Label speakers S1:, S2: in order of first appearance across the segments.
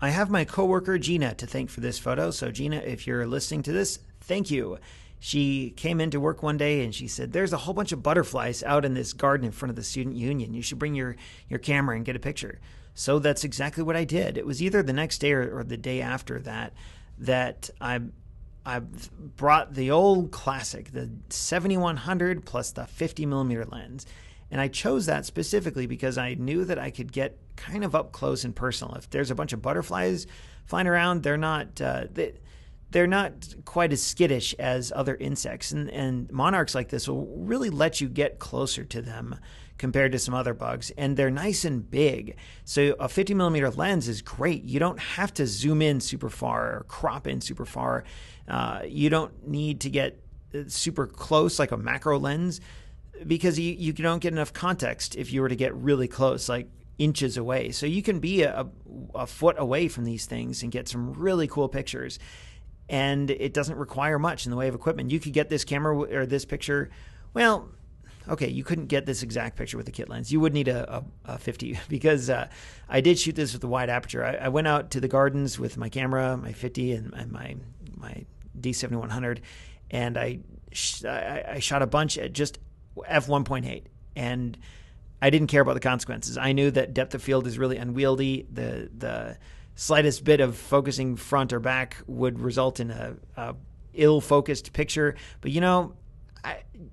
S1: I have my coworker Gina to thank for this photo. So Gina, if you're listening to this, thank you. She came into work one day and she said, there's a whole bunch of butterflies out in this garden in front of the student union. You should bring your camera and get a picture. So that's exactly what I did. It was either the next day or the day after that I brought the old classic, the 7100 plus the 50 millimeter lens. And I chose that specifically because I knew that I could get kind of up close and personal. If there's a bunch of butterflies flying around, they're not quite as skittish as other insects. And monarchs like this will really let you get closer to them compared to some other bugs. And they're nice and big. So a 50 millimeter lens is great. You don't have to zoom in super far or crop in super far. You don't need to get super close like a macro lens, because you don't get enough context if you were to get really close, like inches away. So you can be a foot away from these things and get some really cool pictures. And it doesn't require much in the way of equipment. You could get this camera or this picture. Well, okay, you couldn't get this exact picture with a kit lens. You would need a 50 because I did shoot this with a wide aperture. I went out to the gardens with my camera, my 50 and my D7100, and I shot a bunch at just f1.8, and I didn't care about the consequences. I knew that depth of field is really unwieldy. The slightest bit of focusing front or back would result in a ill-focused picture. But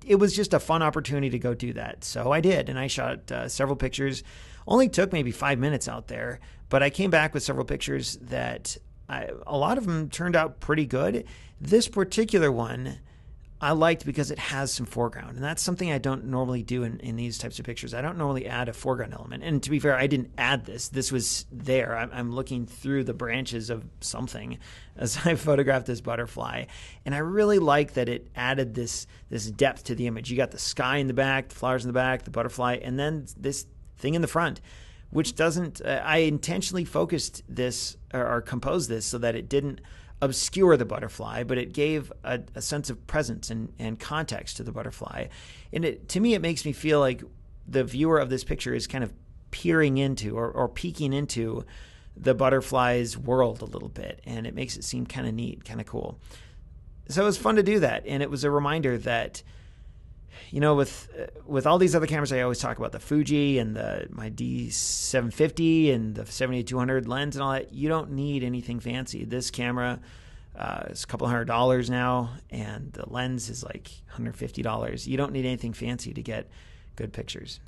S1: it was just a fun opportunity to go do that. So I did, and I shot several pictures. Only took maybe 5 minutes out there, but I came back with several pictures that a lot of them turned out pretty good. This particular one I liked because it has some foreground, and that's something I don't normally do in these types of pictures. I don't normally add a foreground element, and to be fair, I didn't add this. This was there. I'm looking through the branches of something as I photographed this butterfly, and I really like that it added this depth to the image. You got the sky in the back, the flowers in the back, the butterfly, and then this thing in the front, which doesn't. I intentionally focused this or composed this so that it didn't obscure the butterfly, but it gave a sense of presence and context to the butterfly. And to me, it makes me feel like the viewer of this picture is kind of peering into or peeking into the butterfly's world a little bit. And it makes it seem kind of neat, kind of cool. So it was fun to do that. And it was a reminder that, with all these other cameras, I always talk about the Fuji and my D750 and the 7200 lens and all that. You don't need anything fancy. This camera is a couple $100 now, and the lens is like $150. You don't need anything fancy to get good pictures.